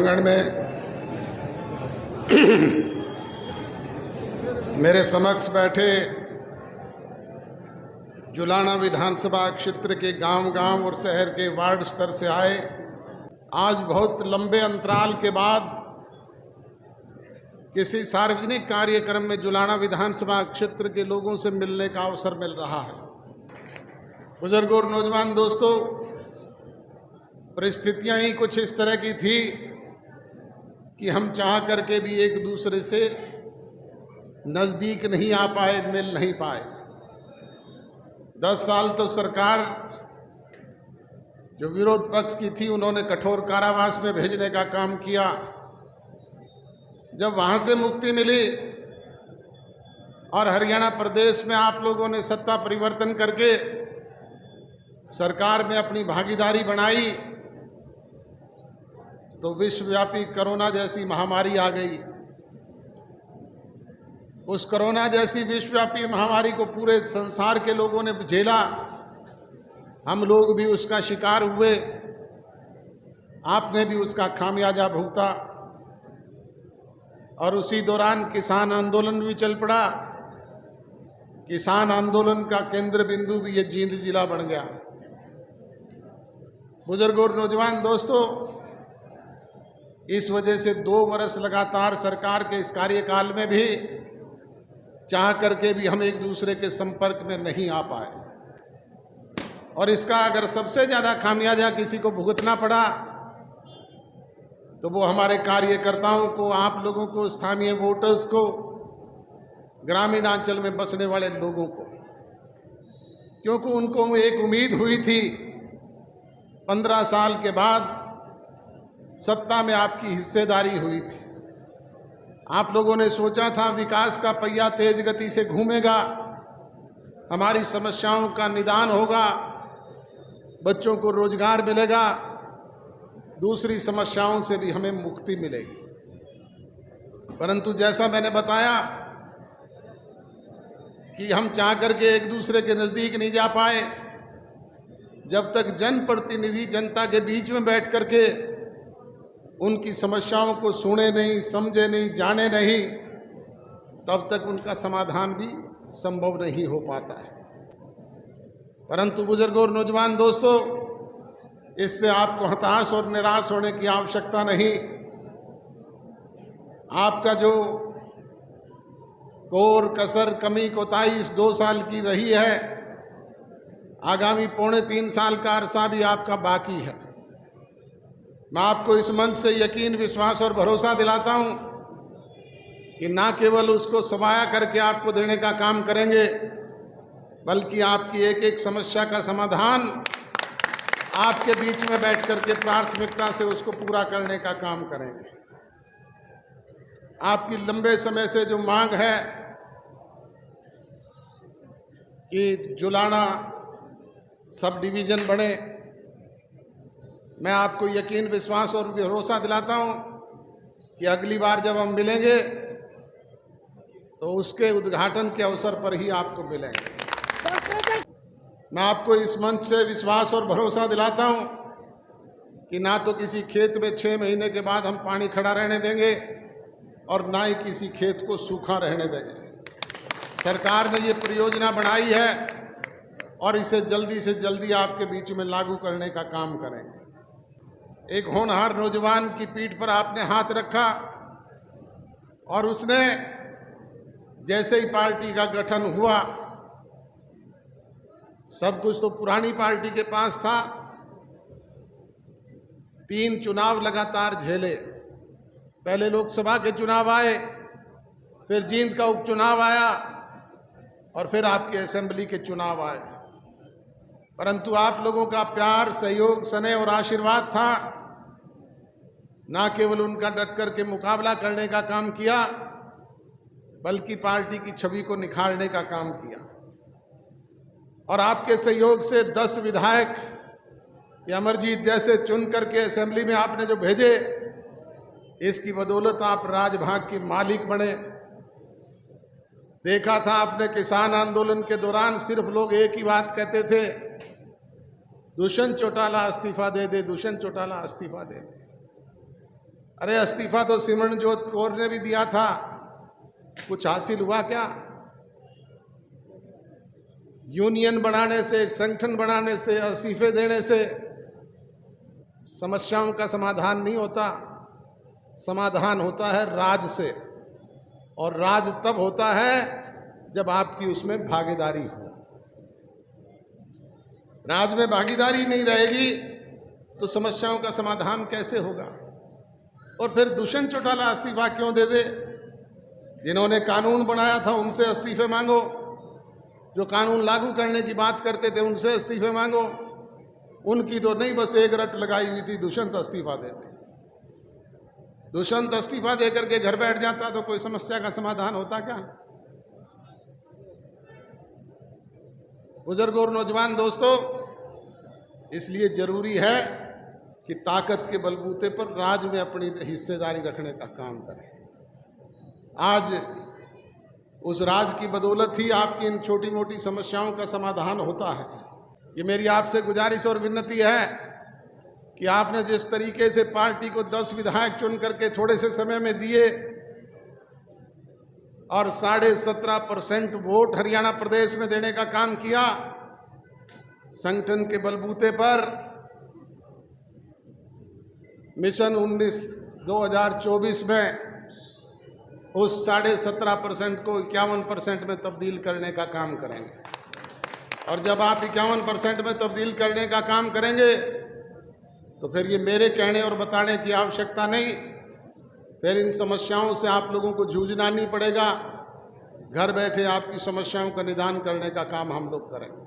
प्रांगण में मेरे समक्ष बैठे जुलाना विधानसभा क्षेत्र के गांव-गांव और शहर के वार्ड स्तर से आए, आज बहुत लंबे अंतराल के बाद किसी सार्वजनिक कार्यक्रम में जुलाना विधानसभा क्षेत्र के लोगों से मिलने का अवसर मिल रहा है। बुजुर्गों और नौजवान दोस्तों, परिस्थितियां ही कुछ इस तरह की थी कि हम चाह करके भी एक दूसरे से नज़दीक नहीं आ पाए, मिल नहीं पाए। 10 साल तो सरकार जो विरोध पक्ष की थी उन्होंने कठोर कारावास में भेजने का काम किया। जब वहाँ से मुक्ति मिली और हरियाणा प्रदेश में आप लोगों ने सत्ता परिवर्तन करके सरकार में अपनी भागीदारी बनाई तो विश्वव्यापी कोरोना जैसी महामारी आ गई। उस कोरोना जैसी विश्वव्यापी महामारी को पूरे संसार के लोगों ने झेला, हम लोग भी उसका शिकार हुए, आपने भी उसका खामियाजा भुगता। और उसी दौरान किसान आंदोलन भी चल पड़ा। किसान आंदोलन का केंद्र बिंदु भी ये जींद जिला बन गया। बुजुर्गों और नौजवान दोस्तों, इस वजह से 2 वर्ष लगातार सरकार के इस कार्यकाल में भी चाह करके भी हम एक दूसरे के संपर्क में नहीं आ पाए। और इसका अगर सबसे ज़्यादा खामियाजा किसी को भुगतना पड़ा तो वो हमारे कार्यकर्ताओं को, आप लोगों को, स्थानीय वोटर्स को, ग्रामीण अंचल में बसने वाले लोगों को, क्योंकि उनको एक उम्मीद हुई थी 15 साल के बाद सत्ता में आपकी हिस्सेदारी हुई थी। आप लोगों ने सोचा था विकास का पहिया तेज गति से घूमेगा, हमारी समस्याओं का निदान होगा, बच्चों को रोजगार मिलेगा, दूसरी समस्याओं से भी हमें मुक्ति मिलेगी। परंतु जैसा मैंने बताया कि हम चाह करके एक दूसरे के नज़दीक नहीं जा पाए। जब तक जनप्रतिनिधि जनता के बीच में बैठ करके उनकी समस्याओं को सुने नहीं, समझे नहीं, जाने नहीं, तब तक उनका समाधान भी संभव नहीं हो पाता है। परंतु बुजुर्गों और नौजवान दोस्तों, इससे आपको हताश और निराश होने की आवश्यकता नहीं। आपका जो कोर कसर कमी कोताही इस 2 साल की रही है, आगामी 3.25 साल का अरसा भी आपका बाकी है। मैं आपको इस मंच से यकीन, विश्वास और भरोसा दिलाता हूं कि ना केवल उसको समाया करके आपको देने का काम करेंगे, बल्कि आपकी एक एक समस्या का समाधान आपके बीच में बैठ करके प्राथमिकता से उसको पूरा करने का काम करेंगे। आपकी लंबे समय से जो मांग है कि जुलाना सब डिवीज़न बने, मैं आपको यकीन, विश्वास और भरोसा दिलाता हूं कि अगली बार जब हम मिलेंगे तो उसके उद्घाटन के अवसर पर ही आपको मिलेंगे। मैं आपको इस मंच से विश्वास और भरोसा दिलाता हूं कि ना तो किसी खेत में 6 महीने के बाद हम पानी खड़ा रहने देंगे और ना ही किसी खेत को सूखा रहने देंगे। सरकार ने ये परियोजना बनाई है और इसे जल्दी से जल्दी आपके बीच में लागू करने का काम करेंगे। एक होनहार नौजवान की पीठ पर आपने हाथ रखा और उसने जैसे ही पार्टी का गठन हुआ, सब कुछ तो पुरानी पार्टी के पास था, 3 चुनाव लगातार झेले। पहले लोकसभा के चुनाव आए, फिर जींद का उपचुनाव आया और फिर आपके असेंबली के चुनाव आए। परंतु आप लोगों का प्यार, सहयोग, स्नेह और आशीर्वाद था, ना केवल उनका डट कर के मुकाबला करने का काम किया, बल्कि पार्टी की छवि को निखारने का काम किया। और आपके सहयोग से 10 विधायक अमरजीत जैसे चुन करके असेंबली में आपने जो भेजे, इसकी बदौलत आप राजभाग के मालिक बने। देखा था आपने किसान आंदोलन के दौरान सिर्फ लोग एक ही बात कहते थे, दुष्यंत चौटाला इस्तीफा दे दे, दुष्यंत चौटाला इस्तीफा दे दे। अरे इस्तीफा तो सिमरनजीत कौर ने भी दिया था, कुछ हासिल हुआ क्या? यूनियन बनाने से, एक संगठन बनाने से, इस्तीफे देने से समस्याओं का समाधान नहीं होता। समाधान होता है राज से, और राज तब होता है जब आपकी उसमें भागीदारी हो। राज में भागीदारी नहीं रहेगी तो समस्याओं का समाधान कैसे होगा? और फिर दुष्यंत चौटाला इस्तीफा क्यों दे दे? जिन्होंने कानून बनाया था उनसे इस्तीफे मांगो, जो कानून लागू करने की बात करते थे उनसे इस्तीफे मांगो। उनकी तो नहीं, बस एक रट लगाई हुई थी, दुष्यंत इस्तीफा देते। दुष्यंत इस्तीफा दे करके घर बैठ जाता तो कोई समस्या का समाधान होता क्या? बुजुर्ग और नौजवान दोस्तों, इसलिए जरूरी है कि ताकत के बलबूते पर राज में अपनी हिस्सेदारी रखने का काम करें। आज उस राज की बदौलत ही आपकी इन छोटी मोटी समस्याओं का समाधान होता है। ये मेरी आपसे गुजारिश और विनती है कि आपने जिस तरीके से पार्टी को 10 विधायक चुन करके थोड़े से समय में दिए और 17.5% वोट हरियाणा प्रदेश में देने का काम किया, संगठन के बलबूते पर मिशन 19 2024 में उस 17.5% को 51% में तब्दील करने का काम करेंगे। और जब आप 51% में तब्दील करने का काम करेंगे तो फिर ये मेरे कहने और बताने की आवश्यकता नहीं, फिर इन समस्याओं से आप लोगों को जूझना नहीं पड़ेगा। घर बैठे आपकी समस्याओं का निदान करने का काम हम लोग करेंगे।